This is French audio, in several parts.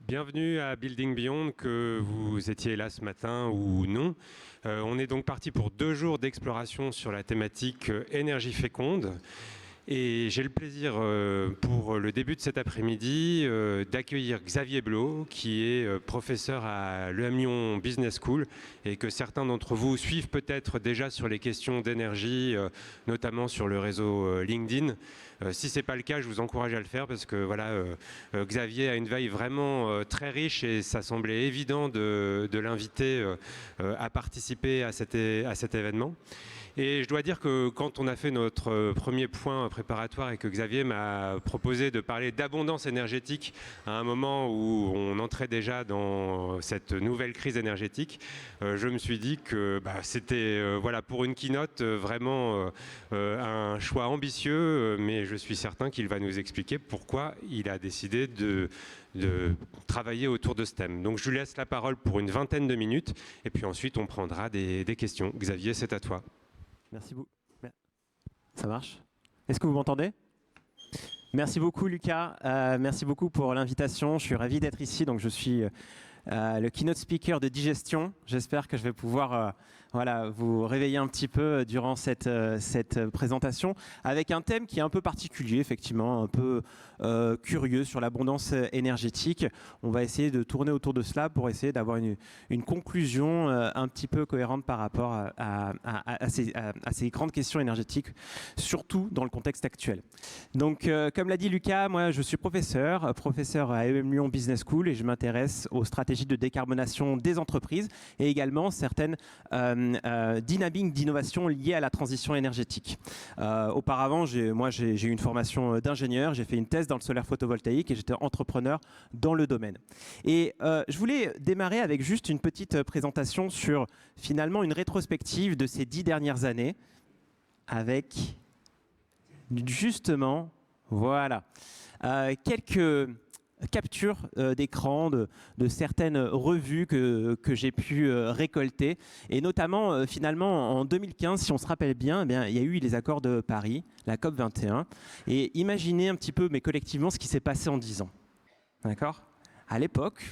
Bienvenue à Building Beyond, que vous étiez là ce matin ou non. On est donc parti pour 2 jours d'exploration sur la thématique énergie féconde. Et j'ai le plaisir pour le début de cet après-midi d'accueillir Xavier Blot, qui est professeur à l'EM Lyon Business School et que certains d'entre vous suivent peut-être déjà sur les questions d'énergie, notamment sur le réseau LinkedIn. Si ce n'est pas le cas, je vous encourage à le faire parce que voilà, Xavier a une veille vraiment très riche et ça semblait évident de l'inviter à participer à cet événement. Et je dois dire que quand on a fait notre premier point préparatoire et que Xavier m'a proposé de parler d'abondance énergétique à un moment où on entrait déjà dans cette nouvelle crise énergétique, je me suis dit que c'était voilà, pour une keynote vraiment un choix ambitieux, mais je suis certain qu'il va nous expliquer pourquoi il a décidé de travailler autour de ce thème. Donc je lui laisse la parole pour une vingtaine de minutes et puis ensuite on prendra des questions. Xavier, c'est à toi. Merci beaucoup. Ça marche? Est-ce que vous m'entendez? Merci beaucoup Lucas, merci beaucoup pour l'invitation. Je suis ravi d'être ici. Donc je suis le keynote speaker de Digestion. J'espère que je vais pouvoir voilà, vous réveiller un petit peu durant cette présentation avec un thème qui est un peu particulier, effectivement, un peu curieux sur l'abondance énergétique. On va essayer de tourner autour de cela pour essayer d'avoir une conclusion un petit peu cohérente par rapport à ces grandes questions énergétiques, surtout dans le contexte actuel. Donc, comme l'a dit Lucas, moi je suis professeur à EM Lyon Business School et je m'intéresse aux stratégies de décarbonation des entreprises et également certaines dynamiques d'innovation liées à la transition énergétique. Auparavant, j'ai eu une formation d'ingénieur, j'ai fait une thèse dans le solaire photovoltaïque et j'étais entrepreneur dans le domaine. Et je voulais démarrer avec juste une petite présentation sur finalement une rétrospective de ces 10 dernières années avec justement, voilà, quelques capture d'écran de certaines revues que j'ai pu récolter et notamment finalement en 2015, si on se rappelle bien, eh bien, il y a eu les accords de Paris, la COP 21 et imaginez un petit peu mais collectivement ce qui s'est passé en 10 ans. D'accord? À l'époque,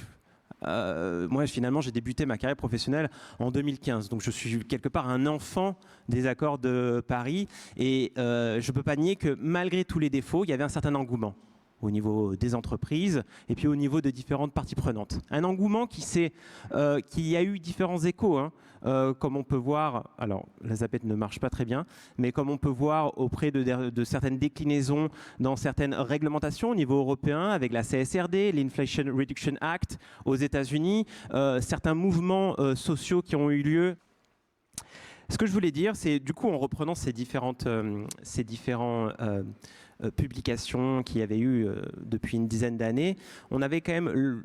moi finalement j'ai débuté ma carrière professionnelle en 2015, donc je suis quelque part un enfant des accords de Paris et je ne peux pas nier que malgré tous les défauts, il y avait un certain engouement au niveau des entreprises et puis au niveau de différentes parties prenantes. Un engouement qui a eu différents échos, hein, comme on peut voir, alors la zapette ne marche pas très bien, mais comme on peut voir auprès de certaines déclinaisons dans certaines réglementations au niveau européen avec la CSRD, l'Inflation Reduction Act aux États-Unis, certains mouvements sociaux qui ont eu lieu. Ce que je voulais dire, c'est du coup en reprenant ces différents publications qu'il y avait eu depuis une dizaine d'années, on avait quand même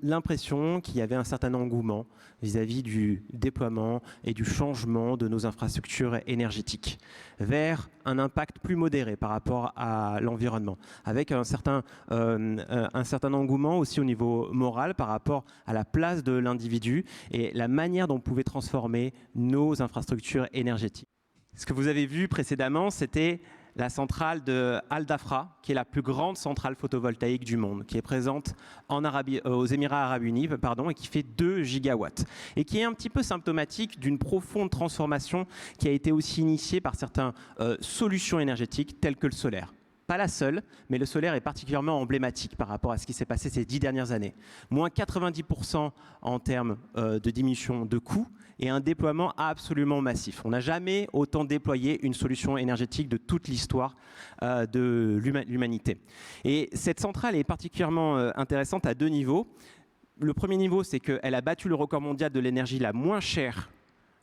l'impression qu'il y avait un certain engouement vis-à-vis du déploiement et du changement de nos infrastructures énergétiques vers un impact plus modéré par rapport à l'environnement, avec un certain engouement aussi au niveau moral par rapport à la place de l'individu et la manière dont on pouvait transformer nos infrastructures énergétiques. Ce que vous avez vu précédemment, c'était la centrale de Al Dhafra, qui est la plus grande centrale photovoltaïque du monde, qui est présente aux Émirats Arabes Unis, et qui fait 2 gigawatts. Et qui est un petit peu symptomatique d'une profonde transformation qui a été aussi initiée par certaines solutions énergétiques telles que le solaire. Pas la seule, mais le solaire est particulièrement emblématique par rapport à ce qui s'est passé ces 10 dernières années. Moins 90% en termes de diminution de coûts et un déploiement absolument massif. On n'a jamais autant déployé une solution énergétique de toute l'histoire de l'humanité. Et cette centrale est particulièrement intéressante à 2 niveaux. Le premier niveau, c'est qu'elle a battu le record mondial de l'énergie la moins chère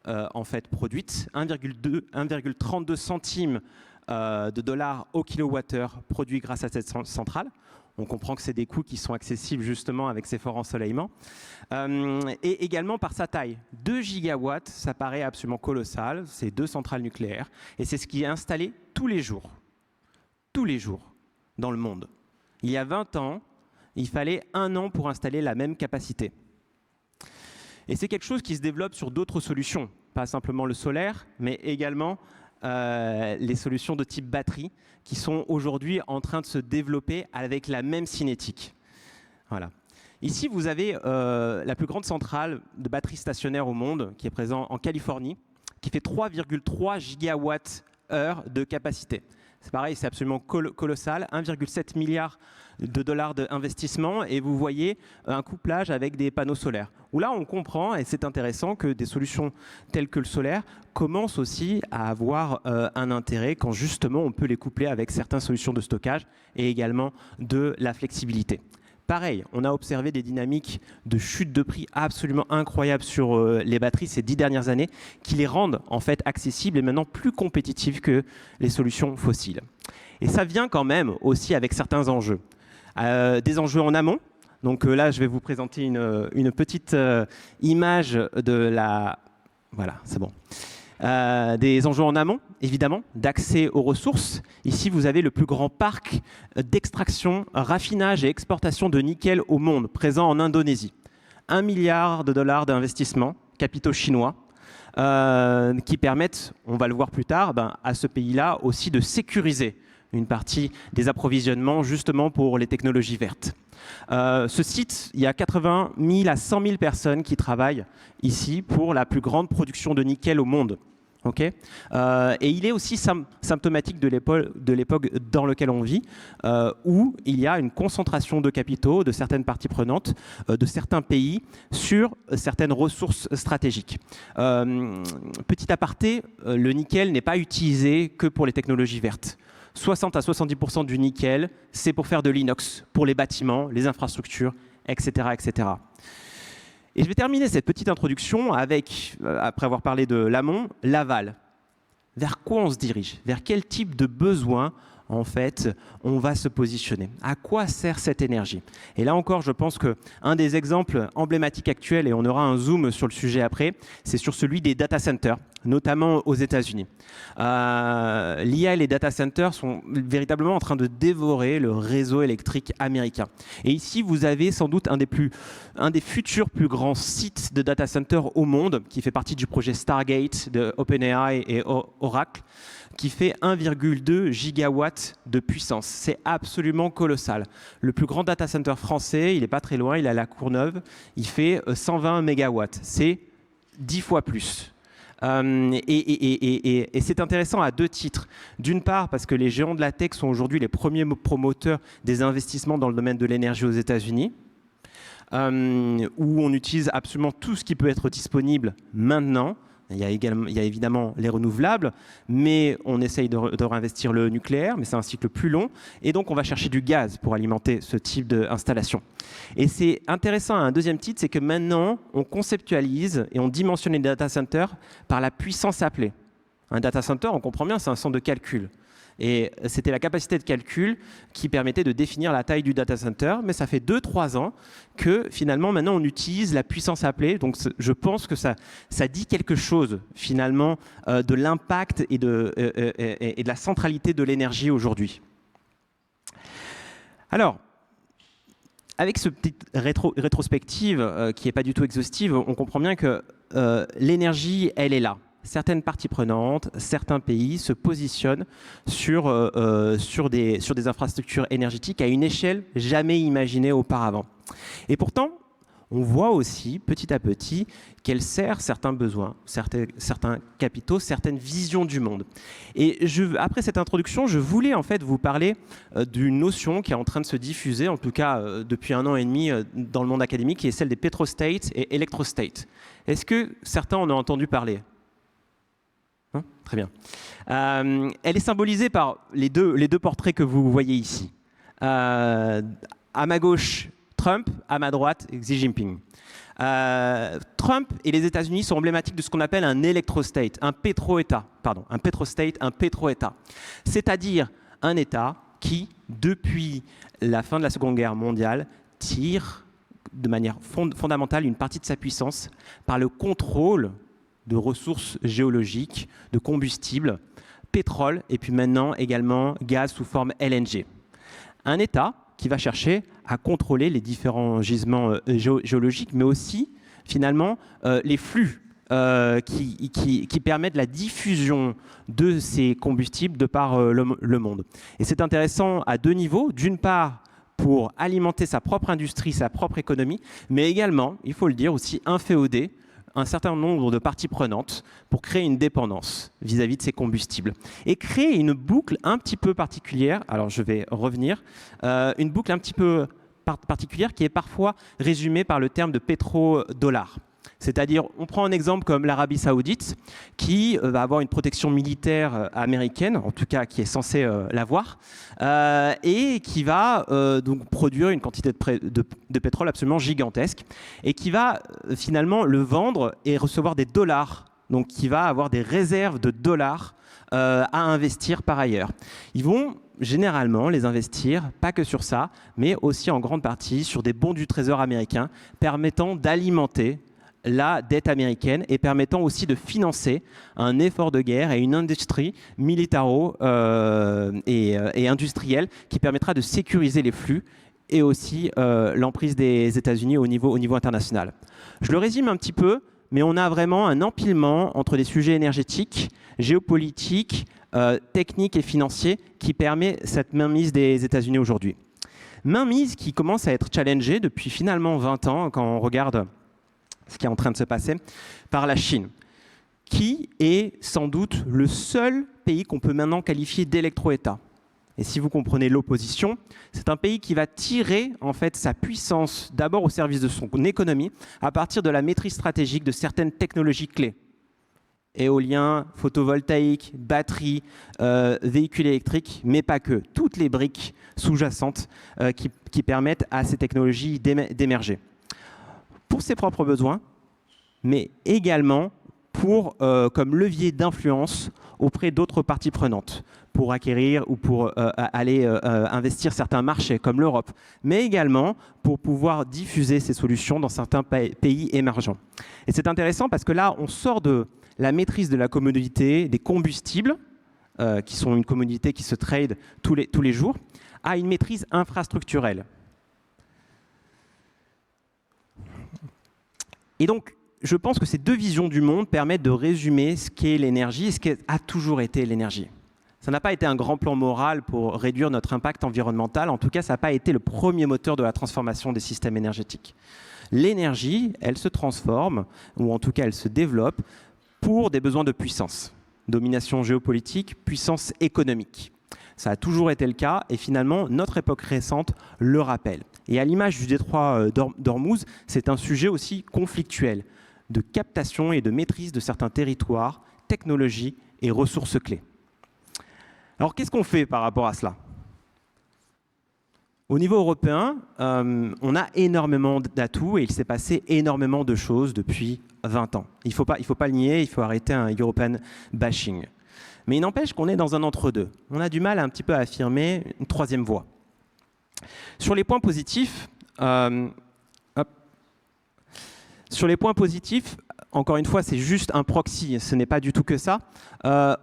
en fait produite, 1,32 centimes de dollars au kilowattheure produit grâce à cette centrale. On comprend que c'est des coûts qui sont accessibles justement avec ces forts ensoleillements. Et également par sa taille. 2 gigawatts, ça paraît absolument colossal. C'est 2 centrales nucléaires. Et c'est ce qui est installé tous les jours dans le monde. Il y a 20 ans, il fallait 1 an pour installer la même capacité. Et c'est quelque chose qui se développe sur d'autres solutions. Pas simplement le solaire, mais également les solutions de type batterie qui sont aujourd'hui en train de se développer avec la même cinétique. Voilà. Ici, vous avez la plus grande centrale de batteries stationnaires au monde, qui est présente en Californie, qui fait 3,3 gigawatts-heure de capacité. C'est pareil, c'est absolument colossal, 1,7 milliard de dollars d'investissement, et vous voyez un couplage avec des panneaux solaires. Où là, on comprend, et c'est intéressant, que des solutions telles que le solaire commencent aussi à avoir un intérêt quand justement on peut les coupler avec certaines solutions de stockage et également de la flexibilité. Pareil, on a observé des dynamiques de chute de prix absolument incroyables sur les batteries ces 10 dernières années qui les rendent en fait accessibles et maintenant plus compétitives que les solutions fossiles. Et ça vient quand même aussi avec certains enjeux. Des enjeux en amont. Donc là, je vais vous présenter une petite image de la... Voilà, c'est bon. Des enjeux en amont, évidemment, d'accès aux ressources. Ici, vous avez le plus grand parc d'extraction, raffinage et exportation de nickel au monde, présent en Indonésie. 1 milliard de dollars d'investissement, capitaux chinois, qui permettent, on va le voir plus tard, à ce pays-là aussi de sécuriser une partie des approvisionnements justement pour les technologies vertes. Ce site, il y a 80 000 à 100 000 personnes qui travaillent ici pour la plus grande production de nickel au monde. Okay, et il est aussi symptomatique de l'époque dans laquelle on vit, où il y a une concentration de capitaux de certaines parties prenantes, de certains pays, sur certaines ressources stratégiques. Petit aparté, le nickel n'est pas utilisé que pour les technologies vertes. 60 à 70% du nickel, c'est pour faire de l'inox, pour les bâtiments, les infrastructures, etc., etc. Et je vais terminer cette petite introduction avec, après avoir parlé de l'amont, l'aval. Vers quoi on se dirige? Vers quel type de besoin, en fait, on va se positionner? À quoi sert cette énergie? Et là encore, je pense qu'un des exemples emblématiques actuels, et on aura un zoom sur le sujet après, c'est sur celui des data centers, notamment aux États-Unis. L'IA et les data centers sont véritablement en train de dévorer le réseau électrique américain. Et ici, vous avez sans doute un des futurs plus grands sites de data centers au monde, qui fait partie du projet Stargate de OpenAI et Oracle, qui fait 1,2 gigawatts de puissance. C'est absolument colossal. Le plus grand data center français, il n'est pas très loin, il est à La Courneuve, il fait 120 mégawatts. C'est 10 fois plus. Et c'est intéressant à deux titres. D'une part, parce que les géants de la tech sont aujourd'hui les premiers promoteurs des investissements dans le domaine de l'énergie aux États-Unis, où on utilise absolument tout ce qui peut être disponible maintenant. Il y a évidemment les renouvelables, mais on essaye de réinvestir le nucléaire, mais c'est un cycle plus long. Et donc, on va chercher du gaz pour alimenter ce type d'installation. Et c'est intéressant à un deuxième titre, c'est que maintenant, on conceptualise et on dimensionne les data centers par la puissance appelée. Un data center, on comprend bien, c'est un centre de calcul. Et c'était la capacité de calcul qui permettait de définir la taille du data center. Mais ça fait 2-3 ans que finalement, maintenant, on utilise la puissance appelée. Donc, je pense que ça dit quelque chose, finalement, de l'impact et de la centralité de l'énergie aujourd'hui. Alors, avec ce petit rétrospective qui n'est pas du tout exhaustive, on comprend bien que l'énergie, elle est là. Certaines parties prenantes, certains pays se positionnent sur des infrastructures énergétiques à une échelle jamais imaginée auparavant. Et pourtant, on voit aussi petit à petit qu'elle sert certains besoins, certains capitaux, certaines visions du monde. Et après cette introduction, je voulais en fait vous parler d'une notion qui est en train de se diffuser, en tout cas depuis 1 an et demi dans le monde académique, qui est celle des petrostates et electrostates. Est-ce que certains en ont entendu parler ? Très bien. Elle est symbolisée par les deux portraits que vous voyez ici. À ma gauche, Trump, à ma droite, Xi Jinping. Trump et les États-Unis sont emblématiques de ce qu'on appelle un electrostate, un pétro-État. Pardon, un petrostate, un pétro-État. C'est-à-dire un État qui, depuis la fin de la Seconde Guerre mondiale, tire de manière fondamentale une partie de sa puissance par le contrôle de ressources géologiques, de combustibles, pétrole et puis maintenant également gaz sous forme LNG. Un État qui va chercher à contrôler les différents gisements géologiques, mais aussi finalement les flux qui permettent la diffusion de ces combustibles de par le monde. Et c'est intéressant à deux niveaux. D'une part, pour alimenter sa propre industrie, sa propre économie, mais également, il faut le dire, aussi inféoder un certain nombre de parties prenantes pour créer une dépendance vis-à-vis de ces combustibles. Et créer une boucle un petit peu particulière, alors je vais revenir, une boucle un petit peu particulière qui est parfois résumée par le terme de pétrodollar. C'est-à-dire, on prend un exemple comme l'Arabie Saoudite, qui va avoir une protection militaire américaine, en tout cas qui est censée l'avoir, et qui va donc produire une quantité de pétrole absolument gigantesque, et qui va finalement le vendre et recevoir des dollars, donc qui va avoir des réserves de dollars à investir par ailleurs. Ils vont généralement les investir, pas que sur ça, mais aussi en grande partie sur des bons du Trésor américain, permettant d'alimenter la dette américaine et permettant aussi de financer un effort de guerre et une industrie militaro et industrielle qui permettra de sécuriser les flux et aussi l'emprise des États-Unis au niveau international. Je le résume un petit peu, mais on a vraiment un empilement entre des sujets énergétiques, géopolitiques, techniques et financiers qui permet cette mainmise des États-Unis aujourd'hui. Mainmise qui commence à être challengée depuis finalement 20 ans quand on regarde ce qui est en train de se passer, par la Chine, qui est sans doute le seul pays qu'on peut maintenant qualifier d'électro-État. Et si vous comprenez l'opposition, c'est un pays qui va tirer en fait sa puissance d'abord au service de son économie à partir de la maîtrise stratégique de certaines technologies clés. Éolien, photovoltaïque, batterie, véhicules électriques, mais pas que. Toutes les briques sous-jacentes qui permettent à ces technologies d'émerger. Pour ses propres besoins, mais également comme levier d'influence auprès d'autres parties prenantes, pour acquérir ou pour aller investir certains marchés comme l'Europe, mais également pour pouvoir diffuser ces solutions dans certains pays émergents. Et c'est intéressant parce que là, on sort de la maîtrise de la commodité des combustibles, qui sont une commodité qui se trade tous les jours, à une maîtrise infrastructurelle. Et donc, je pense que ces deux visions du monde permettent de résumer ce qu'est l'énergie et ce qu'a toujours été l'énergie. Ça n'a pas été un grand plan moral pour réduire notre impact environnemental. En tout cas, ça n'a pas été le premier moteur de la transformation des systèmes énergétiques. L'énergie, elle se transforme, ou en tout cas, elle se développe pour des besoins de puissance. Domination géopolitique, puissance économique. Ça a toujours été le cas et finalement, notre époque récente le rappelle. Et à l'image du détroit d'Ormuz, c'est un sujet aussi conflictuel de captation et de maîtrise de certains territoires, technologies et ressources clés. Alors, qu'est-ce qu'on fait par rapport à cela ? Au niveau européen, on a énormément d'atouts et il s'est passé énormément de choses depuis 20 ans. Il ne faut pas le nier, il faut arrêter un European bashing. Mais il n'empêche qu'on est dans un entre-deux. On a du mal un petit peu à affirmer une troisième voie. Sur les points positifs, encore une fois, c'est juste un proxy, ce n'est pas du tout que ça.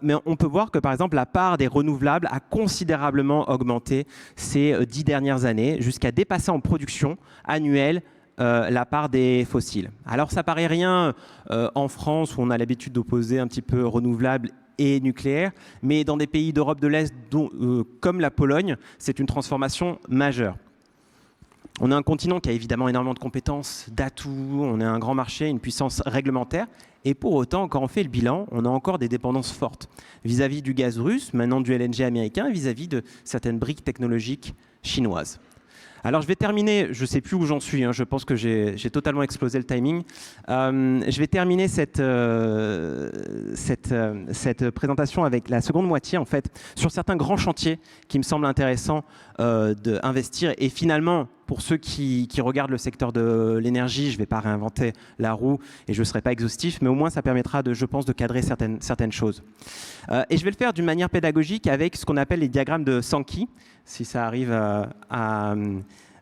Mais on peut voir que, par exemple, la part des renouvelables a considérablement augmenté ces 10 dernières années, jusqu'à dépasser en production annuelle la part des fossiles. Alors, ça paraît rien en France, où on a l'habitude d'opposer un petit peu renouvelables et nucléaire, mais dans des pays d'Europe de l'Est, comme la Pologne, c'est une transformation majeure. On a un continent qui a évidemment énormément de compétences, d'atouts, on a un grand marché, une puissance réglementaire, et pour autant, quand on fait le bilan, on a encore des dépendances fortes vis-à-vis du gaz russe, maintenant du LNG américain, vis-à-vis de certaines briques technologiques chinoises. Alors je vais terminer, je ne sais plus où j'en suis, je pense que j'ai totalement explosé le timing. Je vais terminer cette présentation avec la seconde moitié, en fait, sur certains grands chantiers qui me semblent intéressants d'investir. Et finalement, pour ceux qui regardent le secteur de l'énergie, je ne vais pas réinventer la roue et je ne serai pas exhaustif, mais au moins ça permettra, je pense, de cadrer certaines choses. Et je vais le faire d'une manière pédagogique avec ce qu'on appelle les diagrammes de Sankey, si ça arrive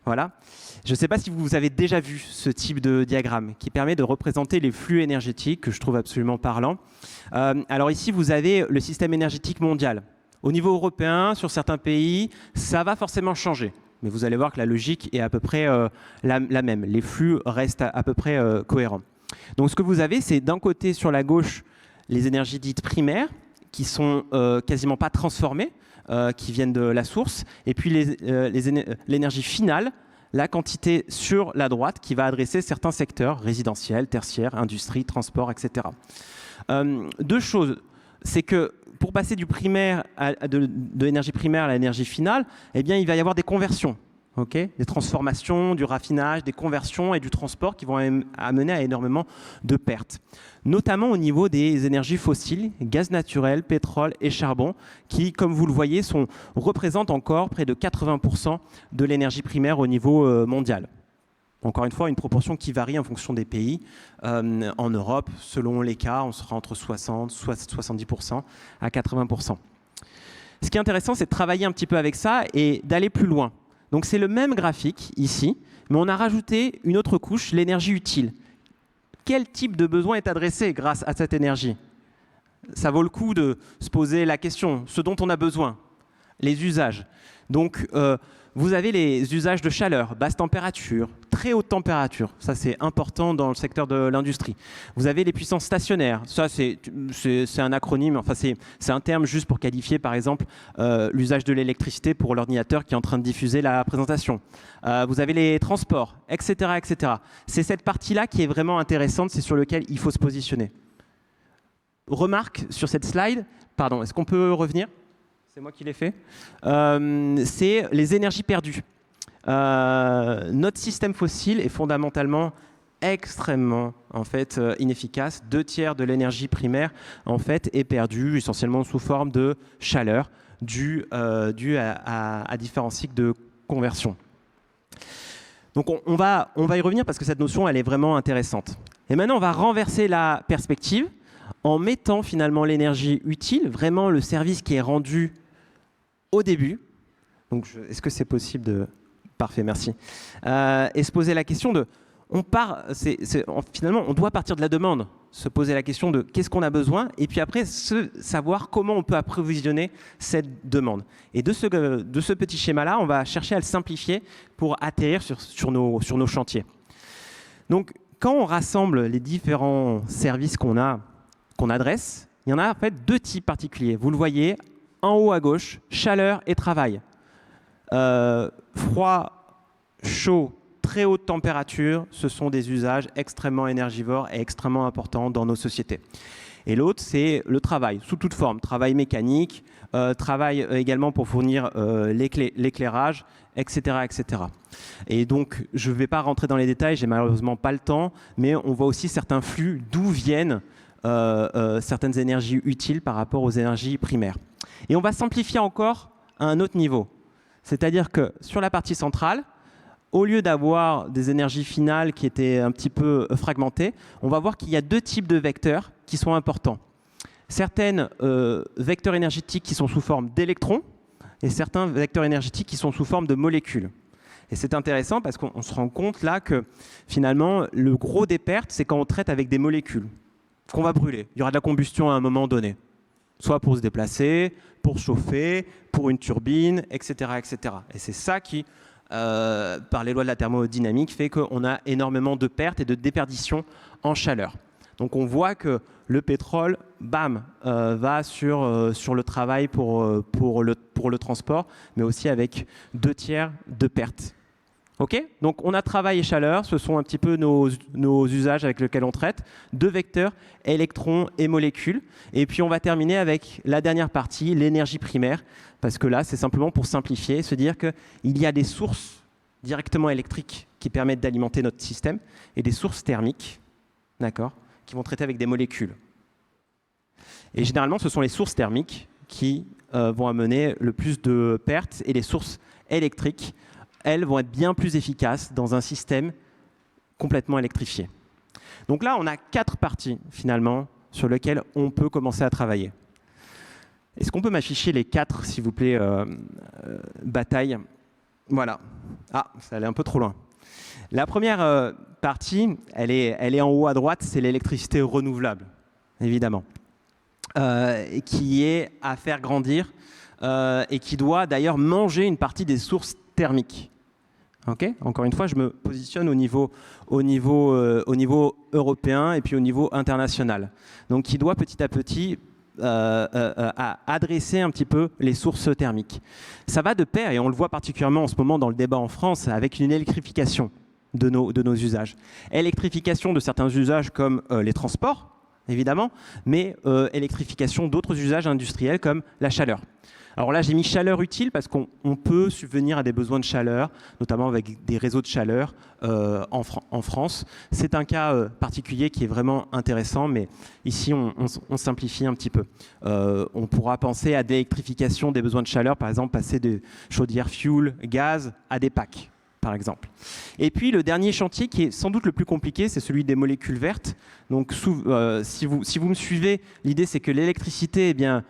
voilà. Je ne sais pas si vous avez déjà vu ce type de diagramme qui permet de représenter les flux énergétiques que je trouve absolument parlant. Alors ici, vous avez le système énergétique mondial. Au niveau européen, sur certains pays, ça va forcément changer. Mais vous allez voir que la logique est à peu près la même. Les flux restent à peu près cohérents. Donc ce que vous avez, c'est d'un côté, sur la gauche, les énergies dites primaires, qui sont quasiment pas transformées, qui viennent de la source, et puis l'énergie finale, la quantité sur la droite qui va adresser certains secteurs, résidentiels, tertiaires, industrie, transport, etc. Deux choses, c'est que pour passer du primaire de l'énergie primaire à l'énergie finale, eh bien, il va y avoir des conversions. Okay, des transformations, du raffinage, des conversions et du transport qui vont amener à énormément de pertes. Notamment au niveau des énergies fossiles, gaz naturel, pétrole et charbon, qui, comme vous le voyez, représentent encore près de 80% de l'énergie primaire au niveau mondial. Encore une fois, une proportion qui varie en fonction des pays. En Europe, selon les cas, on sera entre 60, 70% à 80%. Ce qui est intéressant, c'est de travailler un petit peu avec ça et d'aller plus loin. Donc c'est le même graphique ici, mais on a rajouté une autre couche, l'énergie utile. Quel type de besoin est adressé grâce à cette énergie? Ça vaut le coup de se poser la question, ce dont on a besoin, les usages. Donc vous avez les usages de chaleur, basse température, très haute température. Ça, c'est important dans le secteur de l'industrie. Vous avez les puissances stationnaires. Ça, c'est un acronyme. Enfin, c'est un terme juste pour qualifier, par exemple, l'usage de l'électricité pour l'ordinateur qui est en train de diffuser la présentation. Vous avez les transports, etc., etc. C'est cette partie-là qui est vraiment intéressante. C'est sur lequel il faut se positionner. Remarque sur cette slide. Pardon, est-ce qu'on peut revenir ? C'est moi qui l'ai fait. C'est les énergies perdues. Notre système fossile est fondamentalement extrêmement inefficace. 2/3 de l'énergie primaire est perdue essentiellement sous forme de chaleur due à différents cycles de conversion. Donc on va y revenir parce que cette notion elle est vraiment intéressante. Et maintenant on va renverser la perspective en mettant finalement l'énergie utile, vraiment le service qui est rendu au début. Donc, est-ce que c'est possible de... Parfait, merci. Et se poser la question de... Finalement, on doit partir de la demande, se poser la question de qu'est-ce qu'on a besoin, et puis après, savoir comment on peut approvisionner cette demande. Et de ce petit schéma-là, on va chercher à le simplifier pour atterrir sur nos chantiers. Donc, quand on rassemble les différents services qu'on adresse, il y en a en fait deux types particuliers. Vous le voyez, en haut à gauche, chaleur et travail. Froid, chaud, très haute température, ce sont des usages extrêmement énergivores et extrêmement importants dans nos sociétés. Et l'autre, c'est le travail, sous toute forme. Travail mécanique, travail également pour fournir l'éclairage, etc., etc. Et donc, je ne vais pas rentrer dans les détails, j'ai malheureusement pas le temps, mais on voit aussi certains flux d'où viennent certaines énergies utiles par rapport aux énergies primaires. Et on va simplifier encore à un autre niveau. C'est-à-dire que sur la partie centrale, au lieu d'avoir des énergies finales qui étaient un petit peu fragmentées, on va voir qu'il y a deux types de vecteurs qui sont importants. Certains vecteurs énergétiques qui sont sous forme d'électrons et certains vecteurs énergétiques qui sont sous forme de molécules. Et c'est intéressant parce qu'on se rend compte là que finalement, le gros des pertes, c'est quand on traite avec des molécules qu'on va brûler. Il y aura de la combustion à un moment donné, soit pour se déplacer, pour chauffer, pour une turbine, etc., etc. Et c'est ça qui, par les lois de la thermodynamique, fait qu'on a énormément de pertes et de déperditions en chaleur. Donc on voit que le pétrole, bam, va sur le travail pour le transport, mais aussi avec 2/3 de pertes. Okay, donc on a travail et chaleur, ce sont un petit peu nos usages avec lesquels on traite. Deux vecteurs, électrons et molécules. Et puis on va terminer avec la dernière partie, l'énergie primaire, parce que là c'est simplement pour simplifier, se dire qu'il y a des sources directement électriques qui permettent d'alimenter notre système et des sources thermiques, d'accord, qui vont traiter avec des molécules. Et généralement ce sont les sources thermiques qui vont amener le plus de pertes et les sources électriques elles vont être bien plus efficaces dans un système complètement électrifié. Donc là, on a 4 parties, finalement, sur lesquelles on peut commencer à travailler. Est-ce qu'on peut m'afficher les 4, s'il vous plaît, batailles? Voilà. Ah, ça allait un peu trop loin. La première partie, elle est en haut à droite, c'est l'électricité renouvelable, évidemment, qui est à faire grandir et qui doit d'ailleurs manger une partie des sources thermiques. Okay, encore une fois, je me positionne au niveau européen et puis au niveau international. Donc, qui doit petit à petit à adresser un petit peu les sources thermiques. Ça va de pair, et on le voit particulièrement en ce moment dans le débat en France, avec une électrification de nos usages. Électrification de certains usages comme les transports, évidemment, mais électrification d'autres usages industriels comme la chaleur. Alors là, j'ai mis chaleur utile parce qu'on peut subvenir à des besoins de chaleur, notamment avec des réseaux de chaleur en France. C'est un cas particulier qui est vraiment intéressant, mais ici, on simplifie un petit peu. On pourra penser à l'électrification des besoins de chaleur, par exemple, passer de chaudières fuel, gaz à des packs, par exemple. Et puis, le dernier chantier, qui est sans doute le plus compliqué, c'est celui des molécules vertes. Donc, si vous me suivez, l'idée, c'est que l'électricité, eh bien,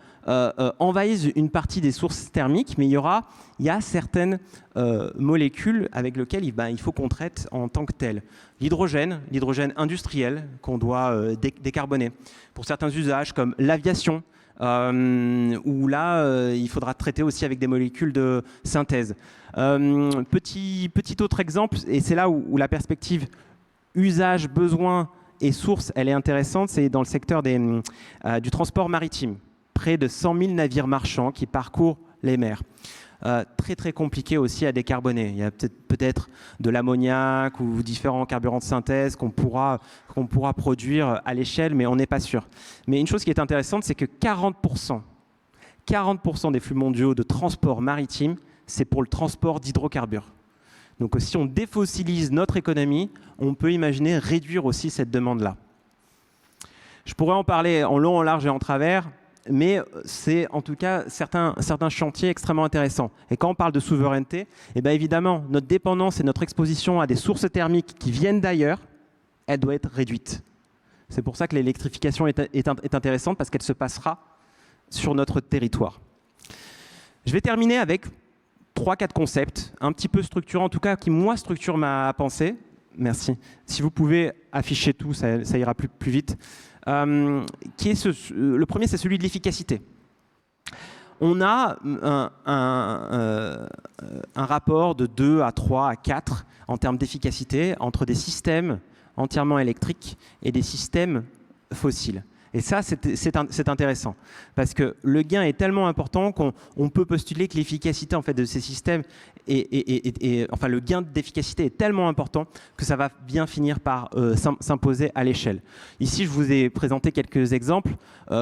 envahissent une partie des sources thermiques, mais il y a certaines molécules avec lesquelles il faut qu'on traite en tant que tel. L'hydrogène industriel qu'on doit décarboner. Pour certains usages comme l'aviation, où là, il faudra traiter aussi avec des molécules de synthèse. Petit autre exemple, et c'est là où la perspective usage, besoin et source, elle est intéressante, c'est dans le secteur du transport maritime. Près de 100 000 navires marchands qui parcourent les mers. Très très compliqué aussi à décarboner. Il y a peut-être de l'ammoniac ou différents carburants de synthèse qu'on pourra produire à l'échelle, mais on n'est pas sûr. Mais une chose qui est intéressante, c'est que 40% des flux mondiaux de transport maritime, c'est pour le transport d'hydrocarbures. Donc si on défossilise notre économie, on peut imaginer réduire aussi cette demande-là. Je pourrais en parler en long, en large et en travers, mais c'est en tout cas certains chantiers extrêmement intéressants. Et quand on parle de souveraineté, eh bien évidemment, notre dépendance et notre exposition à des sources thermiques qui viennent d'ailleurs, elle doit être réduite. C'est pour ça que l'électrification est intéressante, parce qu'elle se passera sur notre territoire. Je vais terminer avec 3-4 concepts, un petit peu structurants, en tout cas qui, moi, structurent ma pensée. Merci. Si vous pouvez afficher tout, ça ira plus vite. Le premier, c'est celui de l'efficacité. On a un rapport de 2 à 3 à 4 en termes d'efficacité entre des systèmes entièrement électriques et des systèmes fossiles. Et ça, c'est intéressant, parce que le gain est tellement important qu'on peut postuler que l'efficacité en fait, de ces systèmes, enfin le gain d'efficacité est tellement important que ça va bien finir par s'imposer à l'échelle. Ici, je vous ai présenté quelques exemples.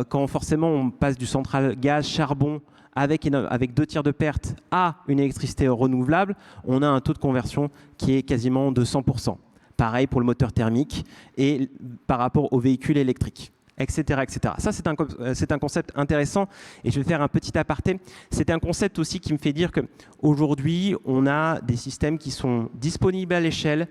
Quand forcément on passe du central gaz, charbon, avec 2 tiers de perte à une électricité renouvelable, on a un taux de conversion qui est quasiment de 100%. Pareil pour le moteur thermique et par rapport aux véhicules électriques. Etc., etc. Ça, c'est un concept intéressant, et je vais faire un petit aparté. C'est un concept aussi qui me fait dire qu'aujourd'hui, on a des systèmes qui sont disponibles à l'échelle,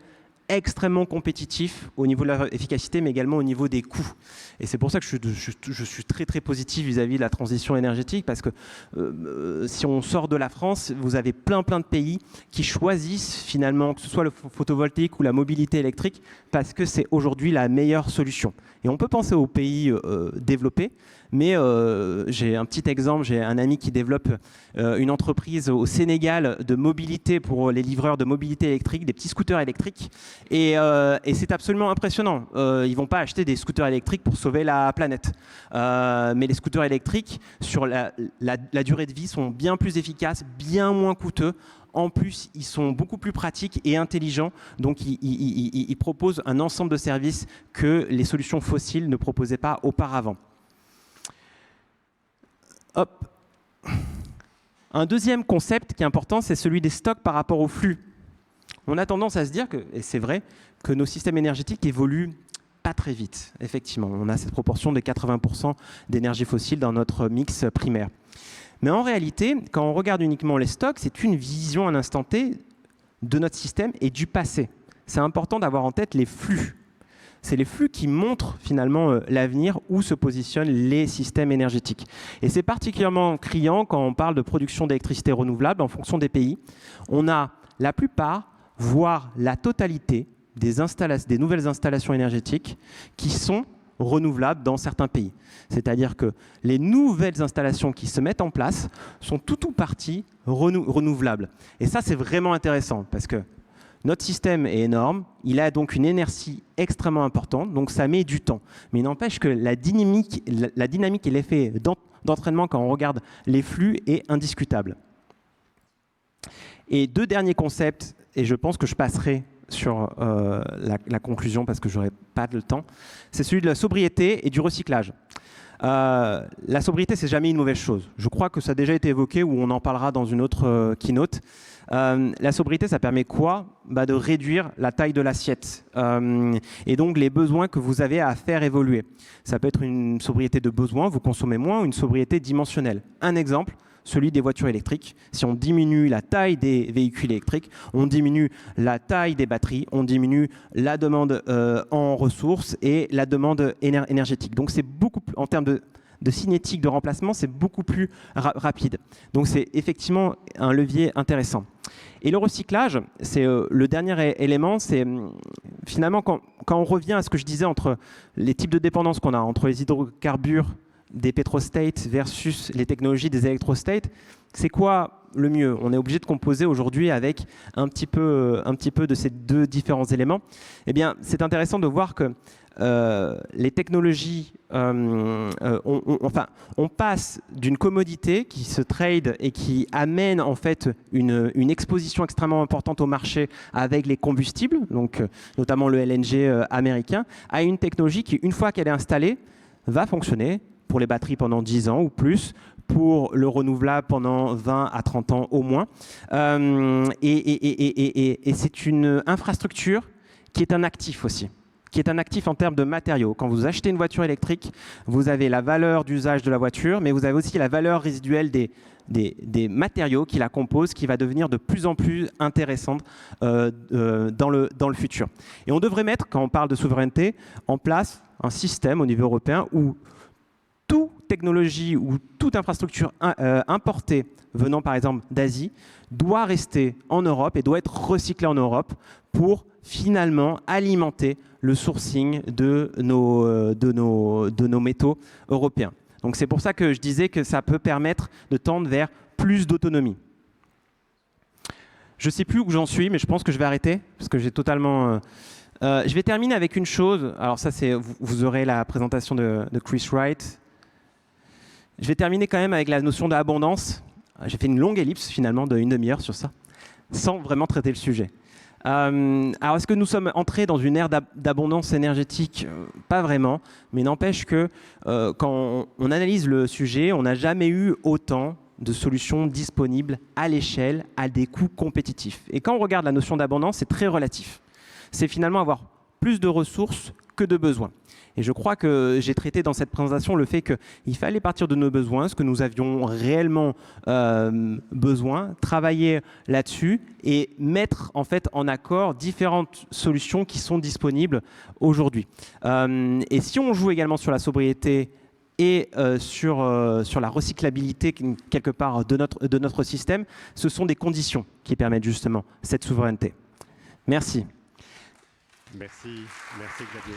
extrêmement compétitifs au niveau de leur efficacité, mais également au niveau des coûts. Et c'est pour ça que je suis très très positif vis-à-vis de la transition énergétique, parce que si on sort de la France, vous avez plein de pays qui choisissent finalement, que ce soit le photovoltaïque ou la mobilité électrique, parce que c'est aujourd'hui la meilleure solution. Et on peut penser aux pays développés, mais j'ai un petit exemple, j'ai un ami qui développe une entreprise au Sénégal de mobilité pour les livreurs de mobilité électrique, des petits scooters électriques, et c'est absolument impressionnant. Ils ne vont pas acheter des scooters électriques pour sauver la planète, mais les scooters électriques, sur la durée de vie, sont bien plus efficaces, bien moins coûteux. En plus, ils sont beaucoup plus pratiques et intelligents, donc ils proposent un ensemble de services que les solutions fossiles ne proposaient pas auparavant. Hop. Un deuxième concept qui est important, c'est celui des stocks par rapport au flux. On a tendance à se dire, et c'est vrai, que nos systèmes énergétiques évoluent pas très vite. Effectivement, on a cette proportion de 80% d'énergie fossile dans notre mix primaire. Mais en réalité, quand on regarde uniquement les stocks, c'est une vision à un instant T de notre système et du passé. C'est important d'avoir en tête les flux. C'est les flux qui montrent finalement l'avenir, où se positionnent les systèmes énergétiques. Et c'est particulièrement criant quand on parle de production d'électricité renouvelable en fonction des pays. On a la plupart, voire la totalité des nouvelles installations énergétiques qui sont renouvelables dans certains pays. C'est-à-dire que les nouvelles installations qui se mettent en place sont tout ou partie renouvelables. Et ça, c'est vraiment intéressant, parce que Notre système est énorme, il a donc une inertie extrêmement importante, donc ça met du temps. Mais il n'empêche que la dynamique et l'effet d'entraînement quand on regarde les flux est indiscutable. Et deux derniers concepts, et je pense que je passerai sur la conclusion parce que je n'aurai pas le temps, c'est celui de la sobriété et du recyclage. La sobriété, c'est jamais une mauvaise chose. Je crois que ça a déjà été évoqué ou on en parlera dans une autre keynote. La sobriété, ça permet quoi? De réduire la taille de l'assiette et donc les besoins que vous avez à faire évoluer. Ça peut être une sobriété de besoin, vous consommez moins, ou une sobriété dimensionnelle. Un exemple, celui des voitures électriques. Si on diminue la taille des véhicules électriques, on diminue la taille des batteries, on diminue la demande en ressources et la demande énergétique. Donc c'est beaucoup plus, en termes de cinétique de remplacement, c'est beaucoup plus rapide. Donc c'est effectivement un levier intéressant. Et le recyclage, c'est le dernier élément, c'est finalement quand on revient à ce que je disais entre les types de dépendance qu'on a, entre les hydrocarbures des pétrostates versus les technologies des électrostates, c'est quoi le mieux? On est obligé de composer aujourd'hui avec un petit peu de ces deux différents éléments. Eh bien, c'est intéressant de voir que les technologies, on passe d'une commodité qui se trade et qui amène en fait une exposition extrêmement importante au marché avec les combustibles, donc notamment le LNG américain, à une technologie qui, une fois qu'elle est installée, va fonctionner pour les batteries pendant 10 ans ou plus, pour le renouvelable pendant 20 à 30 ans au moins. Et c'est une infrastructure qui est un actif aussi, qui est un actif en termes de matériaux. Quand vous achetez une voiture électrique, vous avez la valeur d'usage de la voiture, mais vous avez aussi la valeur résiduelle des matériaux qui la composent, qui va devenir de plus en plus intéressante dans le futur. Et on devrait mettre, quand on parle de souveraineté, en place un système au niveau européen où toute technologie ou toute infrastructure importée venant par exemple d'Asie doit rester en Europe et doit être recyclée en Europe pour finalement alimenter le sourcing de nos métaux européens. Donc c'est pour ça que je disais que ça peut permettre de tendre vers plus d'autonomie. Je ne sais plus où j'en suis, mais je pense que je vais arrêter parce que j'ai totalement... je vais terminer avec une chose. Alors ça, vous aurez la présentation de Chris Wright. Je vais terminer quand même avec la notion d'abondance. J'ai fait une longue ellipse finalement de 1 demi-heure sur ça, sans vraiment traiter le sujet. Alors est-ce que nous sommes entrés dans une ère d'abondance énergétique? Pas vraiment, mais n'empêche que quand on analyse le sujet, on n'a jamais eu autant de solutions disponibles à l'échelle, à des coûts compétitifs. Et quand on regarde la notion d'abondance, c'est très relatif. C'est finalement avoir plus de ressources que de besoins. Et je crois que j'ai traité dans cette présentation le fait qu'il fallait partir de nos besoins, ce que nous avions réellement besoin, travailler là-dessus et mettre en fait en accord différentes solutions qui sont disponibles aujourd'hui. Et si on joue également sur la sobriété et sur la recyclabilité quelque part de notre système, ce sont des conditions qui permettent justement cette souveraineté. Merci. Merci Xavier.